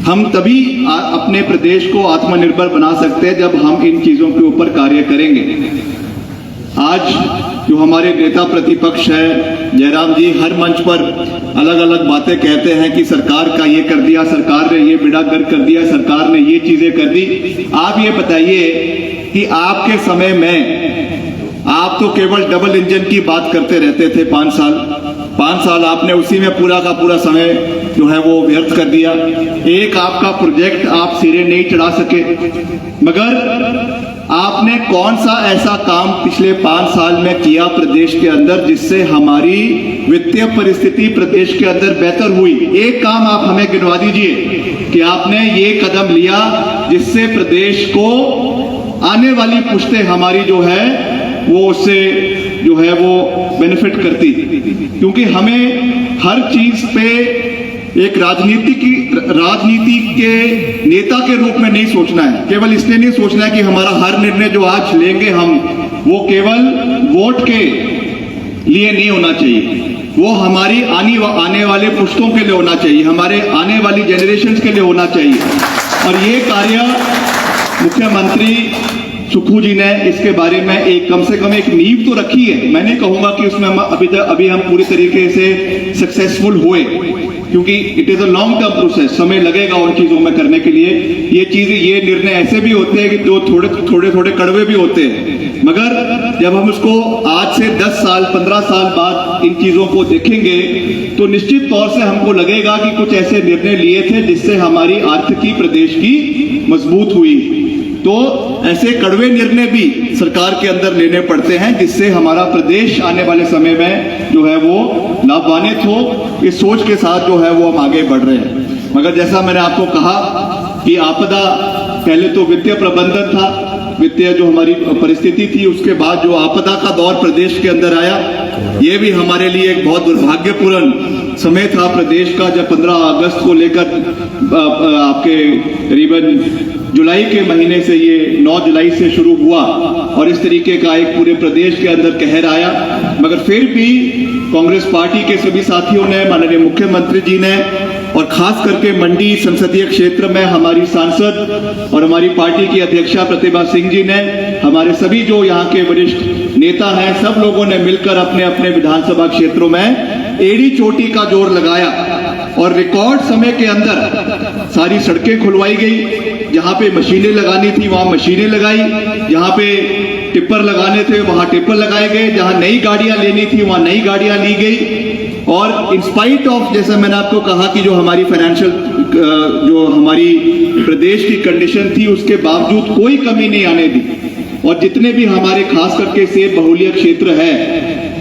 हम तभी अपने प्रदेश को आत्मनिर्भर बना सकते हैं जब हम इन चीजों के ऊपर कार्य करेंगे। आज जो हमारे नेता प्रतिपक्ष है जयराम जी हर मंच पर अलग अलग बातें कहते हैं कि सरकार का ये कर दिया, सरकार ने ये बेड़ा गर्क कर दिया, सरकार ने ये चीजें कर दी। आप ये बताइए कि आपके समय में आप तो केवल डबल इंजन की बात करते रहते थे। 5 साल आपने उसी में पूरा का पूरा समय जो है वो व्यर्थ कर दिया। एक आपका प्रोजेक्ट आप सिरे नहीं चढ़ा सके। मगर आपने कौन सा ऐसा काम पिछले 5 साल में किया प्रदेश के अंदर जिससे हमारी वित्तीय परिस्थिति प्रदेश के अंदर बेहतर हुई? एक काम आप हमें गिनवा दीजिए कि आपने ये कदम लिया जिससे प्रदेश को आने वाली पुश्तें हमारी जो है वो उससे जो है वो बेनिफिट करती। क्योंकि हमें हर चीज पे एक राजनीति के नेता के रूप में नहीं सोचना है। केवल इसलिए नहीं सोचना है कि हमारा हर निर्णय जो आज लेंगे हम वो केवल वोट के लिए नहीं होना चाहिए, वो हमारी आने वाले पुश्तों के लिए होना चाहिए, हमारे आने वाली जनरेशन के लिए होना चाहिए। और ये कार्य मुख्यमंत्री सुक्खू जी ने इसके बारे में एक कम से कम एक नींव तो रखी है। मैं नहीं कहूंगा कि उसमें अभी हम पूरी तरीके से सक्सेसफुल हुए, क्योंकि it is a long term process, समय लगेगा उन चीजों में करने के लिए। ये निर्णय ऐसे भी होते हैं कि जो थोड़े कड़वे भी होते हैं, मगर जब हम उसको आज से 10 साल 15 साल बाद इन चीजों को देखेंगे तो निश्चित तौर से हमको लगेगा कि कुछ ऐसे निर्णय लिए थे जिससे हमारी आर्थिकी प्रदेश की मजबूत हुई। तो ऐसे कड़वे निर्णय भी सरकार के अंदर लेने पड़ते हैं जिससे हमारा प्रदेश आने वाले समय में जो है वो लाभान्वित हो। इस सोच के साथ जो है वो हम आगे बढ़ रहे हैं। मगर जैसा मैंने आपको कहा कि आपदा पहले तो वित्तीय प्रबंधन था, वित्तीय जो हमारी परिस्थिति थी, उसके बाद जो आपदा का दौर प्रदेश के अंदर आया, ये भी हमारे लिए एक बहुत दुर्भाग्यपूर्ण समय था प्रदेश का। जब 15 अगस्त को लेकर आपके करीबन जुलाई के महीने से ये 9 जुलाई से शुरू हुआ और इस तरीके का एक पूरे प्रदेश के अंदर कहर आया। मगर फिर भी कांग्रेस पार्टी के सभी साथियों ने, माननीय मुख्यमंत्री जी ने और खास करके मंडी संसदीय क्षेत्र में हमारी सांसद और हमारी पार्टी की अध्यक्षा प्रतिभा सिंह जी ने, हमारे सभी जो यहाँ के वरिष्ठ नेता हैं, सब लोगों ने मिलकर अपने अपने विधानसभा क्षेत्रों में एड़ी चोटी का जोर लगाया और रिकॉर्ड समय के अंदर सारी सड़कें खुलवाई गई। जहां पे मशीनें लगानी थी वहां मशीनें लगाई, जहां पे टिप्पर लगाने थे वहां टिप्पर लगाए गए, जहां नई गाड़ियां लेनी थी वहां नई गाड़ियां ली गई। और इंस्पाइट ऑफ, जैसे मैंने आपको कहा कि जो हमारी फाइनेंशियल जो हमारी प्रदेश की कंडीशन थी उसके बावजूद कोई कमी नहीं आने दी। और जितने भी हमारे खास करके सेब बहुल्य क्षेत्र है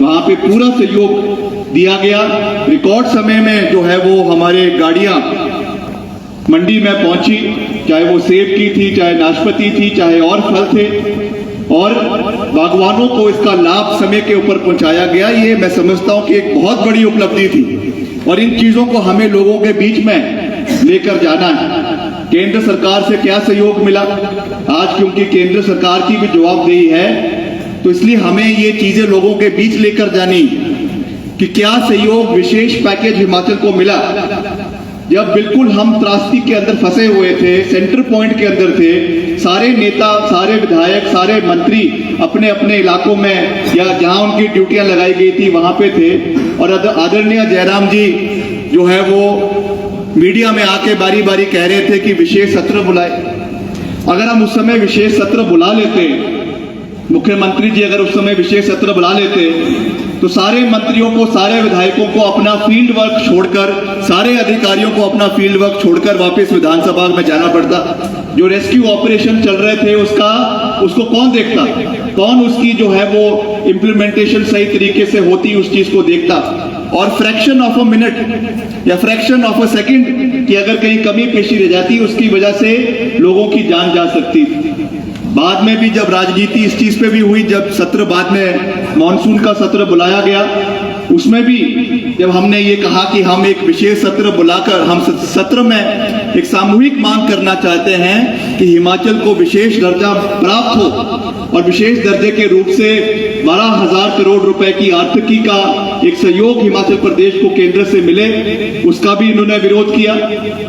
वहां पे पूरा सहयोग दिया गया। रिकॉर्ड समय में जो है वो हमारे गाड़ियां मंडी में पहुंची, चाहे वो सेब की थी, चाहे नाशपाती थी, चाहे और फल थे, और बागवानों को इसका लाभ समय के ऊपर पहुंचाया गया। ये मैं समझता हूं कि एक बहुत बड़ी उपलब्धि थी और इन चीजों को हमें लोगों के बीच में लेकर जाना है। केंद्र सरकार से क्या सहयोग मिला आज, क्योंकि केंद्र सरकार की भी जवाबदेही है, तो इसलिए हमें ये चीजें लोगों के बीच लेकर जानी कि क्या सहयोग विशेष पैकेज हिमाचल को मिला। जब बिल्कुल हम त्रासदी के अंदर फंसे हुए थे, सेंटर पॉइंट के अंदर थे, सारे नेता, सारे विधायक, सारे मंत्री अपने अपने इलाकों में या जहां उनकी ड्यूटियां लगाई गई थी वहां पे थे, और आदरणीय जयराम जी जो है वो मीडिया में आके बारी बारी कह रहे थे कि विशेष सत्र बुलाए। अगर हम उस समय विशेष सत्र बुला लेते, मुख्यमंत्री जी अगर उस समय विशेष सत्र बुला लेते, तो सारे मंत्रियों को, सारे विधायकों को अपना फील्ड वर्क छोड़कर, सारे अधिकारियों को अपना फील्ड वर्क छोड़कर वापस विधानसभा में जाना पड़ता। जो रेस्क्यू ऑपरेशन चल रहे थे उसको कौन देखता, कौन उसकी जो है वो इम्प्लीमेंटेशन सही तरीके से होती उस चीज को देखता। और फ्रैक्शन ऑफ अ मिनट या फ्रैक्शन ऑफ अ सेकंड की अगर कहीं कमी पेशी रह जाती, उसकी वजह से लोगों की जान जा सकती। बाद में भी जब राजनीति इस चीज पे भी हुई, जब सत्र बाद में मानसून का सत्र बुलाया गया, उसमें भी जब हमने ये कहा कि हम एक विशेष सत्र बुलाकर हम सत्र में एक सामूहिक मांग करना चाहते हैं कि हिमाचल को विशेष दर्जा प्राप्त हो और विशेष दर्जे के रूप से 12,000 करोड़ रुपए की आर्थिकी का एक सहयोग हिमाचल प्रदेश को केंद्र से मिले, उसका भी इन्होंने विरोध किया।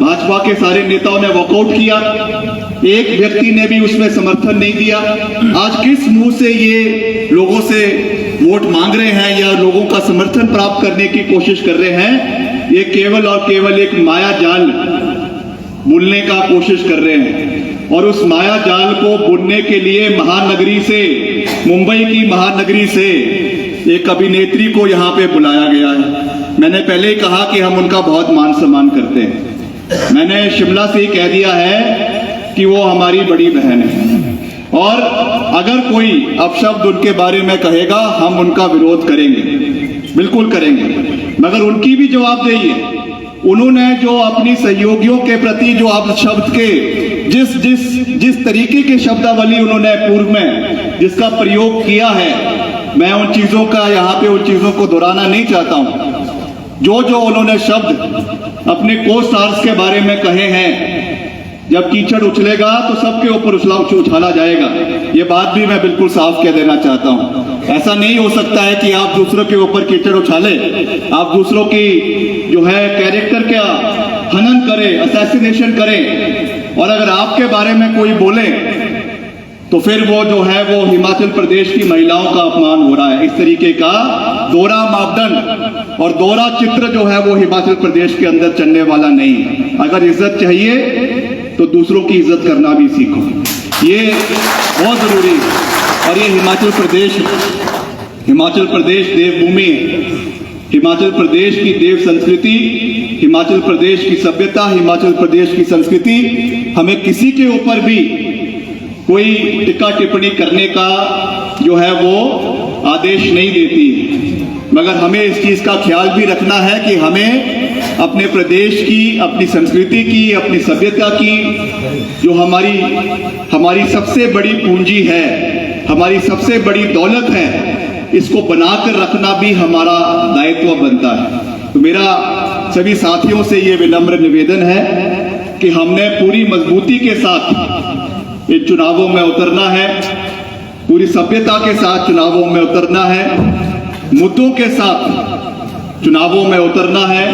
भाजपा के सारे नेताओं ने वॉकआउट किया, एक व्यक्ति ने भी उसमें समर्थन नहीं दिया। आज किस मुंह से ये लोगों से वोट मांग रहे हैं या लोगों का समर्थन प्राप्त करने की कोशिश कर रहे हैं? ये केवल और केवल एक माया जाल बुनने का कोशिश कर रहे हैं और उस माया जाल को बुनने के लिए महानगरी से, मुंबई की महानगरी से एक अभिनेत्री को यहाँ पे बुलाया गया है। मैंने पहले ही कहा कि हम उनका बहुत मान सम्मान करते हैं। मैंने शिमला से ही कह दिया है कि वो हमारी बड़ी बहन है और अगर कोई अपशब्द उनके बारे में कहेगा हम उनका विरोध करेंगे, बिल्कुल करेंगे, मगर उनकी भी जवाबदेही है। उन्होंने जो अपनी सहयोगियों के प्रति जो अपशब्द के जिस तरीके के शब्दावली उन्होंने पूर्व में जिसका प्रयोग किया है, मैं उन चीजों का यहाँ पे उन चीजों को दोहराना नहीं चाहता हूं। जो उन्होंने शब्द अपने को स्टार्स के बारे में कहे हैं, जब कीचड़ उछलेगा तो सबके ऊपर उछाला जाएगा, ये बात भी मैं बिल्कुल साफ कह देना चाहता हूं। ऐसा नहीं हो सकता है कि आप दूसरों के ऊपर कीचड़ उछाले, आप दूसरों की जो है कैरेक्टर का हनन करें, असैसिनेशन करें, और अगर आपके बारे में कोई बोले तो फिर वो जो है वो हिमाचल प्रदेश की महिलाओं का अपमान हो रहा है। इस तरीके का दोहरा मापदंड और दोहरा चित्र जो है वो हिमाचल प्रदेश के अंदर चलने वाला नहीं है। अगर इज्जत चाहिए तो दूसरों की इज्जत करना भी सीखो, ये बहुत जरूरी है। और ये हिमाचल प्रदेश देवभूमि है, हिमाचल प्रदेश की देव संस्कृति, हिमाचल प्रदेश की सभ्यता, हिमाचल प्रदेश की संस्कृति हमें किसी के ऊपर भी कोई टिक्का टिप्पणी करने का जो है वो आदेश नहीं देती है, मगर हमें इस चीज का ख्याल भी रखना है कि हमें अपने प्रदेश की, अपनी संस्कृति की, अपनी सभ्यता की, जो हमारी सबसे बड़ी पूंजी है, हमारी सबसे बड़ी दौलत है, इसको बनाकर रखना भी हमारा दायित्व बनता है। तो मेरा सभी साथियों से ये विनम्र निवेदन है कि हमने पूरी मजबूती के साथ इन चुनावों में उतरना है, पूरी सभ्यता के साथ चुनावों में उतरना है, मुद्दों के साथ चुनावों में उतरना है,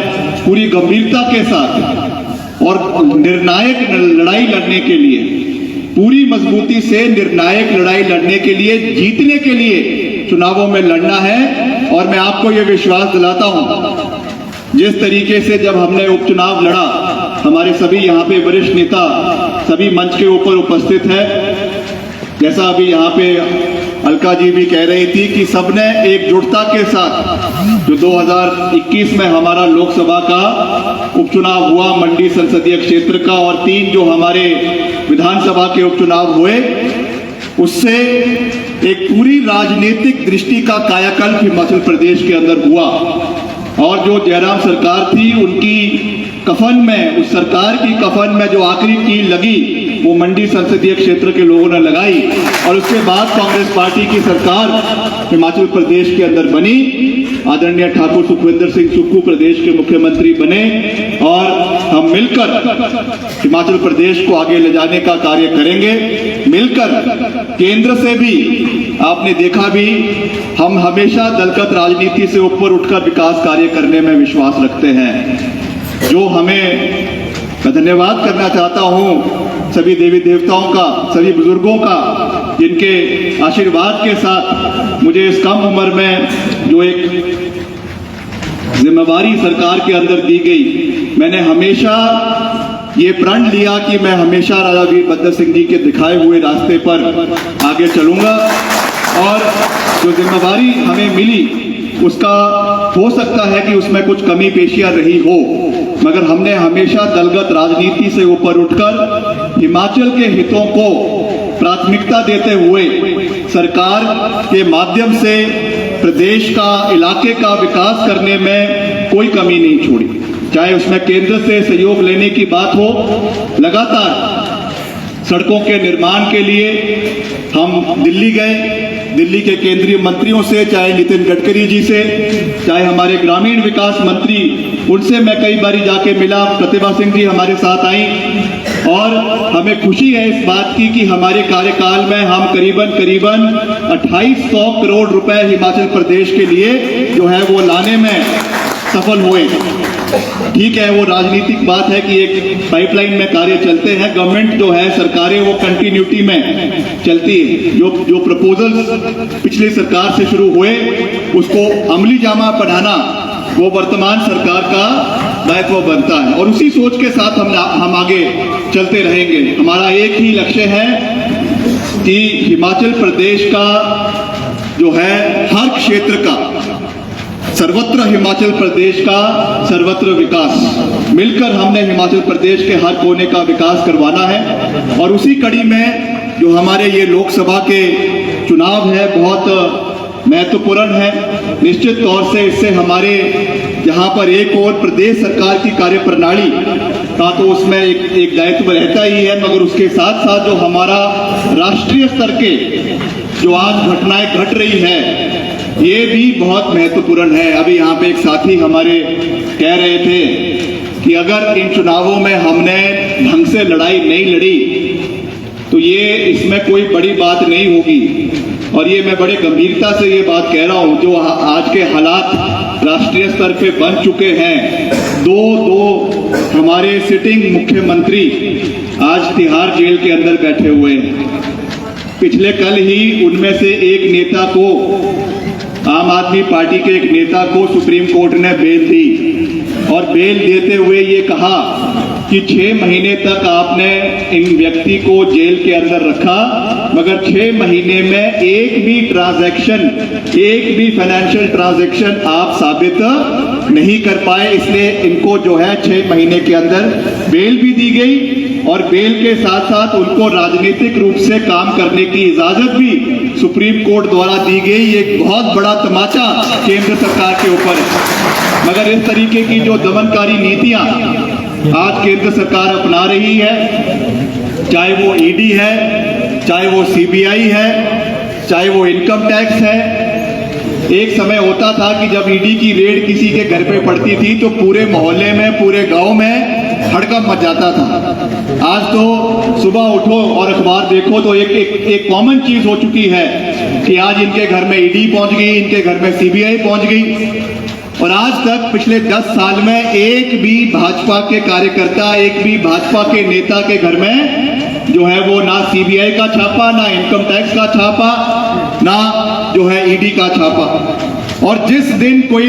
पूरी गंभीरता के साथ और निर्णायक लड़ाई लड़ने के लिए, पूरी मजबूती से निर्णायक लड़ाई लड़ने के लिए, जीतने के लिए चुनावों में लड़ना है। और मैं आपको यह विश्वास दिलाता हूं, जिस तरीके से जब हमने उपचुनाव लड़ा, हमारे सभी यहाँ पे वरिष्ठ नेता सभी मंच के ऊपर उपस्थित है, जैसा अभी यहाँ पे अलका जी भी कह रही थी कि सबने एकजुटता के साथ जो 2021 में हमारा लोकसभा का उपचुनाव हुआ, मंडी संसदीय क्षेत्र का, और 3 जो हमारे विधानसभा के उपचुनाव हुए, उससे एक पूरी राजनीतिक दृष्टि का कायाकल्प हिमाचल प्रदेश के अंदर हुआ। और जो जयराम सरकार थी, उनकी कफन में, उस सरकार की कफन में जो आखिरी कील लगी वो मंडी संसदीय क्षेत्र के लोगों ने लगाई, और उसके बाद कांग्रेस पार्टी की सरकार हिमाचल प्रदेश के अंदर बनी। आदरणीय ठाकुर सुखविंदर सिंह सुक्खू प्रदेश के मुख्यमंत्री बने और हम मिलकर हिमाचल प्रदेश को आगे ले जाने का कार्य करेंगे। मिलकर केंद्र से भी आपने देखा भी, हम हमेशा दलगत राजनीति से ऊपर उठकर विकास कार्य करने में विश्वास रखते हैं। जो मैं धन्यवाद करना चाहता हूं सभी देवी देवताओं का, सभी बुजुर्गों का, जिनके आशीर्वाद के साथ मुझे इस कम उम्र में जो एक जिम्मेवारी सरकार के अंदर दी गई, मैंने हमेशा ये प्रण लिया कि मैं हमेशा राजा वीरभद्र सिंह जी के दिखाए हुए रास्ते पर आगे चलूंगा। और जो जिम्मेवारी हमें मिली उसका हो सकता है कि उसमें कुछ कमी पेशियां रही हो, मगर हमने हमेशा दलगत राजनीति से ऊपर उठकर हिमाचल के हितों को प्राथमिकता देते हुए सरकार के माध्यम से प्रदेश का, इलाके का विकास करने में कोई कमी नहीं छोड़ी। चाहे उसमें केंद्र से सहयोग लेने की बात हो, लगातार सड़कों के निर्माण के लिए हम दिल्ली गए, दिल्ली के केंद्रीय मंत्रियों से, चाहे नितिन गडकरी जी से, चाहे हमारे ग्रामीण विकास मंत्री, उनसे मैं कई बारी जाके मिला। प्रतिभा सिंह जी हमारे साथ आई और हमें खुशी है इस बात की कि हमारे कार्यकाल में हम करीबन 2800 करोड़ रुपए हिमाचल प्रदेश के लिए जो है वो लाने में सफल हुए। ठीक है, वो राजनीतिक बात है कि एक पाइपलाइन में कार्य चलते हैं, गवर्नमेंट जो है, सरकारें वो कंटिन्यूटी में चलती है। जो प्रपोजल्स पिछली सरकार से शुरू हुए उसको अमली जामा पढ़ाना वो वर्तमान सरकार का दायित्व बनता है और उसी सोच के साथ हम आगे चलते रहेंगे। हमारा एक ही लक्ष्य है कि हिमाचल प्रदेश का जो है हर क्षेत्र का, सर्वत्र हिमाचल प्रदेश का सर्वत्र विकास, मिलकर हमने हिमाचल प्रदेश के हर कोने का विकास करवाना है। और उसी कड़ी में जो हमारे ये लोकसभा के चुनाव है बहुत महत्वपूर्ण है। निश्चित तौर से इससे हमारे जहां पर एक और प्रदेश सरकार की कार्यप्रणाली का तो उसमें एक दायित्व रहता ही है, मगर उसके साथ साथ जो हमारा राष्ट्रीय स्तर के जो आज घटनाएं घट रही है ये भी बहुत महत्वपूर्ण है। अभी यहाँ पे एक साथी हमारे कह रहे थे कि अगर इन चुनावों में हमने ढंग से लड़ाई नहीं लड़ी तो ये इसमें कोई बड़ी बात नहीं होगी। और ये मैं बड़े गंभीरता से ये बात कह रहा हूं, जो आज के हालात राष्ट्रीय स्तर पे बन चुके हैं। दो हमारे सिटिंग मुख्यमंत्री आज तिहाड़ जेल के अंदर बैठे हुए हैं। पिछले कल ही उनमें से एक नेता को, आम आदमी पार्टी के एक नेता को सुप्रीम कोर्ट ने बेल दी और बेल देते हुए ये कहा कि 6 महीने तक आपने इन व्यक्ति को जेल के अंदर रखा, मगर 6 महीने में एक भी ट्रांजैक्शन, एक भी फाइनेंशियल ट्रांजैक्शन आप साबित नहीं कर पाए। इसलिए इनको जो है 6 महीने के अंदर बेल भी दी गई और बेल के साथ साथ उनको राजनीतिक रूप से काम करने की इजाजत भी सुप्रीम कोर्ट द्वारा दी गई। एक बहुत बड़ा तमाचा केंद्र सरकार के ऊपर है। मगर इस तरीके की जो दमनकारी नीतियां आज केंद्र सरकार अपना रही है, चाहे वो ईडी है, चाहे वो सीबीआई है, चाहे वो इनकम टैक्स है। एक समय होता था कि जब ईडी की रेड किसी के घर पे पड़ती थी तो पूरे मोहल्ले में, पूरे गांव में हड़कंप मच जाता था। आज तो सुबह उठो और अखबार देखो तो एक कॉमन चीज हो चुकी है कि आज इनके घर में ईडी पहुंच गई, इनके घर में सीबीआई पहुंच गई। और आज तक पिछले 10 साल में एक भी भाजपा के कार्यकर्ता, एक भी भाजपा के नेता के घर में जो है वो ना सीबीआई का छापा, ना इनकम टैक्स का छापा, ना जो है ईडी का छापा। और जिस दिन कोई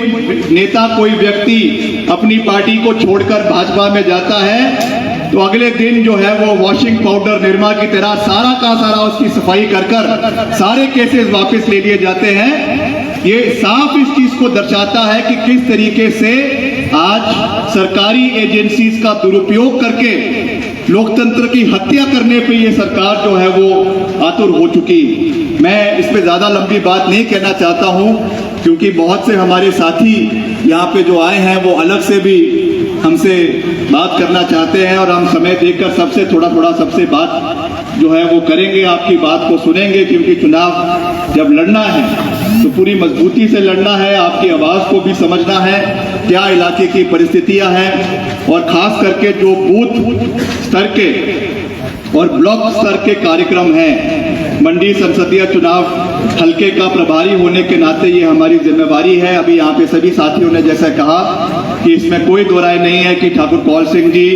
नेता, कोई व्यक्ति अपनी पार्टी को छोड़कर भाजपा में जाता है तो अगले दिन जो है वो वॉशिंग पाउडर निरमा की तरह सारा का सारा उसकी सफाई कर सारे केसेस वापस ले लिए जाते हैं। ये साफ इस चीज को दर्शाता है कि किस तरीके से आज सरकारी एजेंसीज का दुरुपयोग करके लोकतंत्र की हत्या करने पे ये सरकार जो है वो आतुर हो चुकी। मैं इस पे ज्यादा लंबी बात नहीं कहना चाहता हूं क्योंकि बहुत से हमारे साथी यहाँ पे जो आए हैं वो अलग से भी हमसे बात करना चाहते हैं और हम समय देखकर सबसे थोड़ा सबसे बात जो है वो करेंगे, आपकी बात को सुनेंगे, क्योंकि चुनाव जब लड़ना है तो पूरी मजबूती से लड़ना है, आपकी आवाज को भी समझना है, क्या इलाके की परिस्थितियां हैं और खास करके जो बूथ स्तर के और ब्लॉक स्तर के कार्यक्रम हैं। मंडी संसदीय चुनाव हल्के का प्रभारी होने के नाते ये हमारी जिम्मेवारी है। अभी यहाँ पे सभी साथियों ने जैसा कहा कि इसमें कोई दो राय नहीं है कि ठाकुर कौल सिंह जी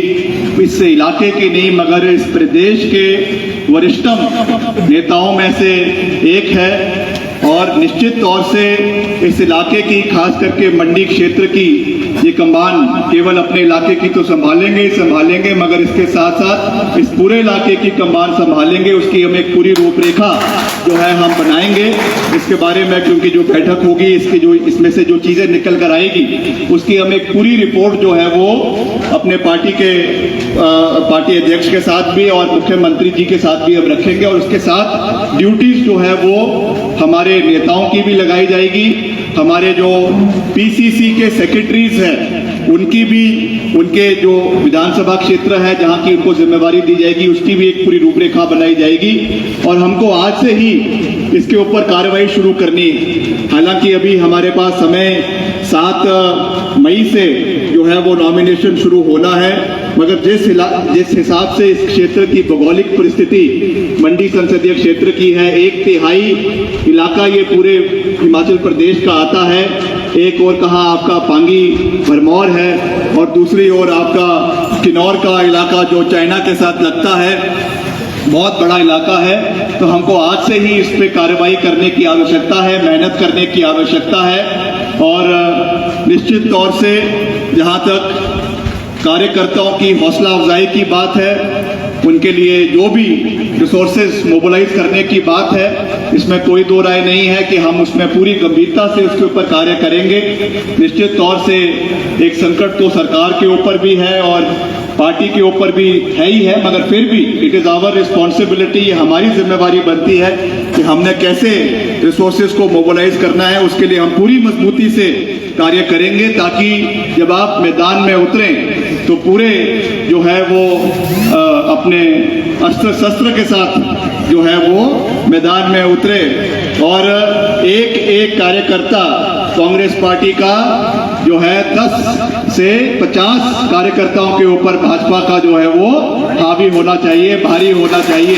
इस इलाके के नहीं मगर इस प्रदेश के वरिष्ठतम नेताओं में से एक है और निश्चित तौर से इस इलाके की, खास करके मंडी क्षेत्र की ये कमान केवल अपने इलाके की तो संभालेंगे मगर इसके साथ साथ इस पूरे इलाके की कमान संभालेंगे। उसकी हम एक पूरी रूपरेखा जो है हम बनाएंगे इसके बारे में, क्योंकि जो बैठक होगी इसकी जो इसमें से जो चीजें निकल कर आएगी उसकी हम एक पूरी रिपोर्ट जो है वो अपने पार्टी अध्यक्ष के साथ भी और मुख्यमंत्री जी के साथ भी हम रखेंगे और उसके साथ ड्यूटीज जो है वो हमारे नेताओं की भी लगाई जाएगी। हमारे जो पीसीसी के सेक्रेटरीज हैं उनकी भी, उनके जो विधानसभा क्षेत्र है जहां की उनको जिम्मेवारी दी जाएगी उसकी भी एक पूरी रूपरेखा बनाई जाएगी। और हमको आज से ही इसके ऊपर कार्रवाई शुरू करनी है। हालांकि अभी हमारे पास समय 7 मई से जो है वो नॉमिनेशन शुरू होना है, मगर जिस हिसाब से इस क्षेत्र की भौगोलिक परिस्थिति मंडी संसदीय क्षेत्र की है, 1/3 इलाका ये पूरे हिमाचल प्रदेश का आता है, एक और कहा आपका पांगी भरमौर है और दूसरी ओर आपका किन्नौर का इलाका जो चाइना के साथ लगता है, बहुत बड़ा इलाका है। तो हमको आज से ही इस पे कार्रवाई करने की आवश्यकता है, मेहनत करने की आवश्यकता है और निश्चित तौर से जहां तक कार्यकर्ताओं की हौसला अफजाई की बात है, उनके लिए जो भी रिसोर्सेज मोबिलाइज करने की बात है, इसमें कोई दो राय नहीं है कि हम उसमें पूरी गंभीरता से उसके ऊपर कार्य करेंगे। निश्चित तौर से एक संकट तो सरकार के ऊपर भी है और पार्टी के ऊपर भी है ही है, मगर फिर भी इट इज आवर रिस्पॉन्सिबिलिटी, ये हमारी जिम्मेवारी बनती है कि हमने कैसे रिसोर्सेज को मोबिलाइज करना है। उसके लिए हम पूरी मजबूती से कार्य करेंगे ताकि जब आप मैदान में उतरें तो पूरे जो है वो अपने अस्त्र शस्त्र के साथ जो है वो मैदान में उतरे और एक एक कार्यकर्ता कांग्रेस पार्टी का जो है 10 से 50 कार्यकर्ताओं के ऊपर भाजपा का जो है वो हावी होना चाहिए, भारी होना चाहिए।